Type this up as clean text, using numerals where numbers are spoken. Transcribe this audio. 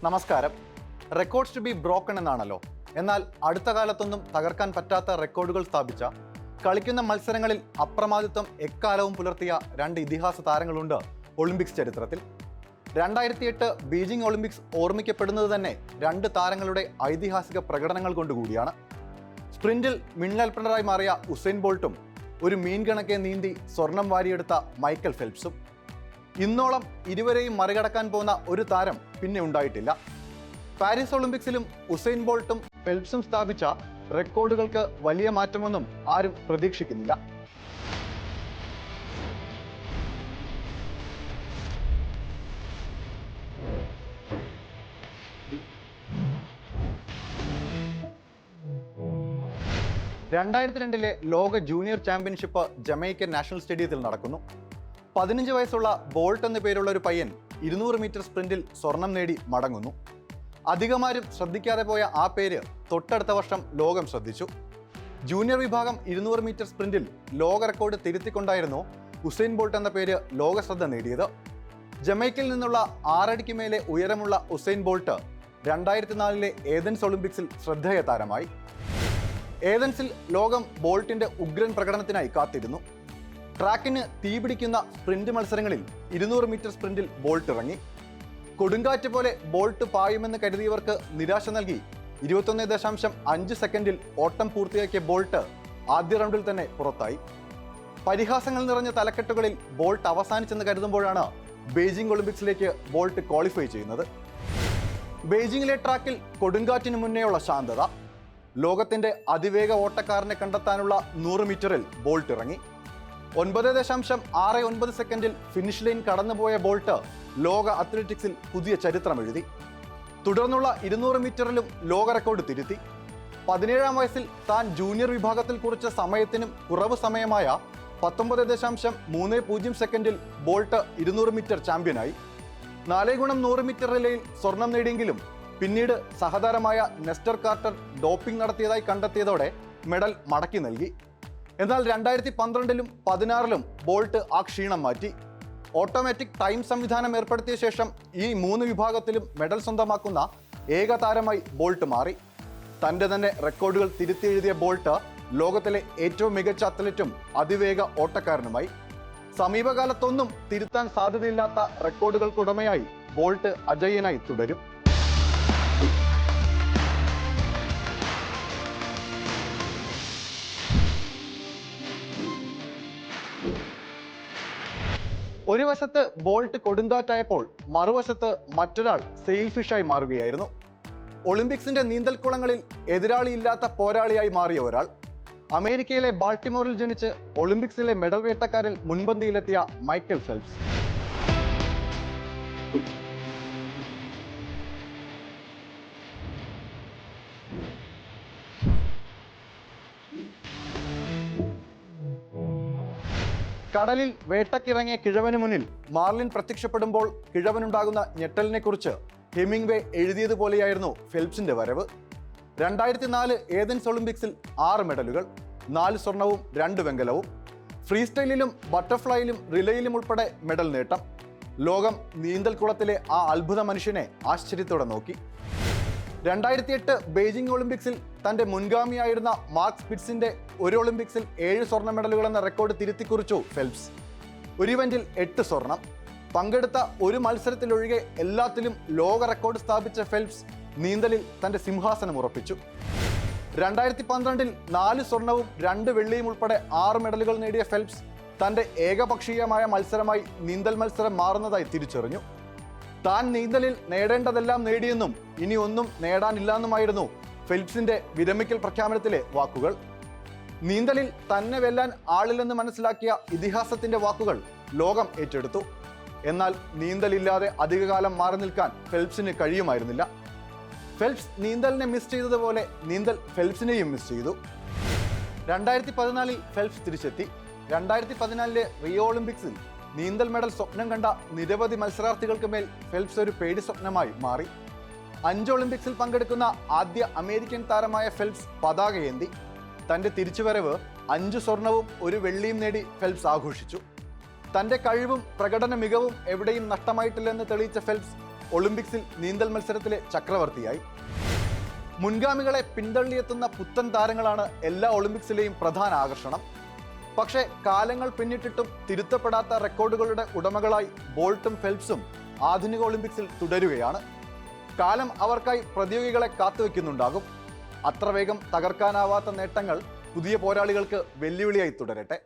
നമസ്കാരം. Records to B broken എന്നാണല്ലോ. എന്നാൽ അടുത്ത കാലത്തൊന്നും തകർക്കാൻ പറ്റാത്ത റെക്കോർഡുകൾ സ്ഥാപിച്ച, കളിക്കുന്ന മത്സരങ്ങളിൽ അപ്രമാദിത്വം എക്കാലവും പുലർത്തിയ രണ്ട് ഇതിഹാസ താരങ്ങളുണ്ട് ഒളിമ്പിക്സ് ചരിത്രത്തിൽ. 2008 ബീജിംഗ് ഒളിമ്പിക്സ് ഓർമ്മിക്കപ്പെടുന്നത് തന്നെ രണ്ട് താരങ്ങളുടെ ഐതിഹാസിക പ്രകടനങ്ങൾ കൊണ്ടുകൂടിയാണ്. സ്പ്രിന്റിൽ മിന്നൽപ്പിണറായി മാറിയ ഉസൈൻ ബോൾട്ടും ഒരു മീൻ കണക്കെ നീന്തി സ്വർണം വാരിയെടുത്ത മൈക്കൽ ഫെൽപ്സും. ഇന്നോളം ഇരുവരെയും മറികടക്കാൻ പോകുന്ന ഒരു താരം പിന്നെ ഉണ്ടായിട്ടില്ല. പാരീസ് ഒളിമ്പിക്സിലും ഉസൈൻ ബോൾട്ടും ഫെൽപ്സും സ്ഥാപിച്ച റെക്കോർഡുകൾക്ക് വലിയ മാറ്റമൊന്നും ആരും പ്രതീക്ഷിക്കുന്നില്ല. ലോക ജൂനിയർ ചാമ്പ്യൻഷിപ്പ് ജമൈക്കൻ നാഷണൽ സ്റ്റേഡിയത്തിൽ നടക്കുന്നു. 15 വയസ്സുള്ള ബോൾട്ട് എന്ന പേരുള്ള ഒരു പയ്യൻ 200 മീറ്റർ സ്പ്രിന്റിൽ സ്വർണം നേടി മടങ്ങുന്നു. അധികമാരും ശ്രദ്ധിക്കാതെ പോയ ആ പേര് തൊട്ടടുത്ത വർഷം ലോകം ശ്രദ്ധിച്ചു. ജൂനിയർ വിഭാഗം 200 മീറ്റർ സ്പ്രിന്റിൽ ലോക റെക്കോർഡ് തിരുത്തിക്കൊണ്ടായിരുന്നു ഉസൈൻ ബോൾട്ട് എന്ന പേര് ലോക ശ്രദ്ധ നേടിയത്. ജമൈക്കയിൽ നിന്നുള്ള 6 അടിക്ക് മേലെ ഉയരമുള്ള ഉസൈൻ ബോൾട്ട് 2004 ഏതൻസ് ഒളിമ്പിക്സിൽ ശ്രദ്ധേയ താരമായി. ഏതൻസിൽ ലോകം ബോൾട്ടിന്റെ ഉഗ്രൻ പ്രകടനത്തിനായി കാത്തിരുന്നു. ട്രാക്കിന് തീപിടിക്കുന്ന സ്പ്രിന്റ് മത്സരങ്ങളിൽ 200 മീറ്റർ സ്പ്രിന്റിൽ ബോൾട്ട് ഇറങ്ങി. കൊടുങ്കാറ്റ് പോലെ ബോൾട്ട് പായുമെന്ന് കരുതിയവർക്ക് നിരാശ നൽകി 21.5 സെക്കൻഡിൽ ഓട്ടം പൂർത്തിയാക്കിയ ബോൾട്ട് ആദ്യ റൗണ്ടിൽ തന്നെ പുറത്തായി. പരിഹാസങ്ങൾ നിറഞ്ഞ തലക്കെട്ടുകളിൽ ബോൾട്ട് അവസാനിച്ചെന്ന് കരുതുമ്പോഴാണ് ബെയ്ജിംഗ് ഒളിമ്പിക്സിലേക്ക് ബോൾട്ട് ക്വാളിഫൈ ചെയ്യുന്നത്. ബെയ്ജിംഗിലെ ട്രാക്കിൽ കൊടുങ്കാറ്റിന് മുന്നേയുള്ള ശാന്തത. ലോകത്തിന്റെ അതിവേഗ ഓട്ടക്കാരനെ കണ്ടെത്താനുള്ള 100 മീറ്ററിൽ ബോൾട്ട് ഇറങ്ങി. 9.69 സെക്കൻഡിൽ ഫിനിഷ് ലൈൻ കടന്നുപോയ ബോൾട്ട് ലോക അത്ലറ്റിക്സിൽ പുതിയ ചരിത്രം എഴുതി. തുടർന്നുള്ള 200 മീറ്ററിലും ലോക റെക്കോർഡ് തിരുത്തി. 17-ാം വയസ്സിൽ താൻ ജൂനിയർ വിഭാഗത്തിൽ കുറിച്ച സമയത്തിനും കുറവ് സമയമായ 19.30 സെക്കൻഡിൽ ബോൾട്ട് 200 മീറ്റർ ചാമ്പ്യനായി. 4x100 മീറ്റർ റിലേയിൽ സ്വർണം നേടിയെങ്കിലും പിന്നീട് സഹതാരമായ നെസ്റ്റർ കാർട്ടർ ഡോപ്പിംഗ് നടത്തിയതായി കണ്ടെത്തിയതോടെ മെഡൽ മടക്കി നൽകി. എന്നാൽ 2012-ലും 2016-ലും ബോൾട്ട് ആ ക്ഷീണം മാറ്റി. ഓട്ടോമാറ്റിക് ടൈം സംവിധാനം ഏർപ്പെടുത്തിയ ശേഷം ഈ 3 വിഭാഗത്തിലും മെഡൽ സ്വന്തമാക്കുന്ന ഏക താരമായി ബോൾട്ട് മാറി. തൻ്റെ തന്നെ റെക്കോർഡുകൾ തിരുത്തി എഴുതിയ ബോൾട്ട് ലോകത്തിലെ ഏറ്റവും മികച്ച അത്ലറ്റും അതിവേഗ ഓട്ടക്കാരനുമായി. സമീപകാലത്തൊന്നും തിരുത്താൻ സാധ്യതയില്ലാത്ത റെക്കോർഡുകൾക്കുടമയായി ബോൾട്ട് അജയ്യനായി തുടരും. ഒരു വശത്ത് ബോൾട്ട് കൊടുങ്കാറ്റായപ്പോൾ മറുവശത്ത് മറ്റൊരാൾ സെയിൽ ഫിഷായി മാറുകയായിരുന്നു. ഒളിമ്പിക്സിന്റെ നീന്തൽക്കുളങ്ങളിൽ എതിരാളിയില്ലാത്ത പോരാളിയായി മാറിയ ഒരാൾ. അമേരിക്കയിലെ ബാൾട്ടിമോറിൽ ജനിച്ച് ഒളിമ്പിക്സിലെ മെഡൽ വേട്ടക്കാരിൽ മുൻപന്തിയിലെത്തിയ മൈക്കൽ ഫെൽപ്സ്. കടലിൽ വേട്ടക്കിറങ്ങിയ കിഴവന് മുന്നിൽ മാർലിൻ പ്രത്യക്ഷപ്പെടുമ്പോൾ കിഴവനുണ്ടാകുന്ന ഞെട്ടലിനെ കുറിച്ച് ഹെമിംഗ്വേ എഴുതിയതുപോലെയായിരുന്നു ഫെൽപ്സിന്റെ വരവ്. 2004 ഏതൻസ് ഒളിമ്പിക്സിൽ 6 മെഡലുകൾ, 4 സ്വർണവും 2 വെങ്കലവും. ഫ്രീ സ്റ്റൈലിലും ബട്ടർഫ്ലൈയിലും റിലേയിലും ഉൾപ്പെടെ മെഡൽ നേട്ടം. ലോകം നീന്തൽക്കുളത്തിലെ ആ അത്ഭുത മനുഷ്യനെ ആശ്ചര്യത്തോടെ നോക്കി. 2008 ബെയ്ജിംഗ് ഒളിമ്പിക്സിൽ തന്റെ മുൻഗാമിയായിരുന്ന മാർക്ക് സ്പിറ്റ്സിന്റെ ഒരു ഒളിമ്പിക്സിൽ 7 സ്വർണ്ണ മെഡലുകൾ എന്ന റെക്കോർഡ് തിരുത്തിക്കുറിച്ചു ഫെൽപ്സ്. ഒരു ഇവന്റിൽ 8 സ്വർണം. പങ്കെടുത്ത ഒരു മത്സരത്തിലൊഴികെ എല്ലാത്തിലും ലോക റെക്കോർഡ് സ്ഥാപിച്ച ഫെൽപ്സ് നീന്തലിൽ തന്റെ സിംഹാസനം ഉറപ്പിച്ചു. 2012-ൽ 4 സ്വർണവും 2 വെള്ളിയും ഉൾപ്പെടെ 6 മെഡലുകൾ നേടിയ ഫെൽപ്സ് തന്റെ ഏകപക്ഷീയമായ മത്സരമായി നീന്തൽ മത്സരം മാറുന്നതായി തിരിച്ചറിഞ്ഞു. താൻ നീന്തലിൽ നേടേണ്ടതെല്ലാം നേടിയെന്നും ഇനി ഒന്നും നേടാനില്ലെന്നുമായിരുന്നു ഫെൽപ്സിന്റെ വിരമിക്കൽ പ്രഖ്യാപനത്തിലെ വാക്കുകൾ. നീന്തലിൽ തന്നെ വെല്ലാൻ ആളില്ലെന്ന് മനസ്സിലാക്കിയ ഇതിഹാസത്തിന്റെ വാക്കുകൾ ലോകം ഏറ്റെടുത്തു. എന്നാൽ നീന്തലില്ലാതെ അധികകാലം മാറി നിൽക്കാൻ ഫെൽപ്സിന് കഴിയുമായിരുന്നില്ല. ഫെൽപ്സ് നീന്തലിനെ മിസ് ചെയ്തതുപോലെ നീന്തൽ ഫെൽപ്സിനെയും മിസ് ചെയ്തു. 2014-ൽ ഫെൽപ്സ് തിരിച്ചെത്തി. 2014-ലെ റിയോ ഒളിമ്പിക്സിൽ നീന്തൽ മെഡൽ സ്വപ്നം കണ്ട നിരവധി മത്സരാർത്ഥികൾക്ക് മേൽ ഫെൽപ്സ് ഒരു പേടി സ്വപ്നമായി മാറി. 5 ഒളിമ്പിക്സിൽ പങ്കെടുക്കുന്ന ആദ്യ അമേരിക്കൻ താരമായ ഫെൽപ്സ് പതാകയേന്തി. തന്റെ തിരിച്ചുവരവ് 5 സ്വർണവും 1 വെള്ളിയും നേടി ഫെൽപ്സ് ആഘോഷിച്ചു. തന്റെ കഴിവും പ്രകടന മികവും എവിടെയും നഷ്ടമായിട്ടില്ലെന്ന് തെളിയിച്ച ഫെൽപ്സ് ഒളിമ്പിക്സിൽ നീന്തൽ മത്സരത്തിലെ ചക്രവർത്തിയായി. മുൻഗാമികളെ പിന്തള്ളിയെത്തുന്ന പുത്തൻ താരങ്ങളാണ് എല്ലാ ഒളിമ്പിക്സിലെയും പ്രധാന ആകർഷണം. പക്ഷേ കാലങ്ങൾ പിന്നിട്ടിട്ടും തിരുത്തപ്പെടാത്ത റെക്കോർഡുകളുടെ ഉടമകളായി ബോൾട്ടും ഫെൽപ്സും ആധുനിക ഒളിമ്പിക്സിൽ തുടരുകയാണ്. കാലം അവർക്കായി പ്രതിയോഗികളെ കാത്തുവെക്കുന്നുണ്ടാകും. അത്ര വേഗം തകർക്കാനാവാത്ത നേട്ടങ്ങൾ പുതിയ പോരാളികൾക്ക് വെല്ലുവിളിയായി തുടരട്ടെ.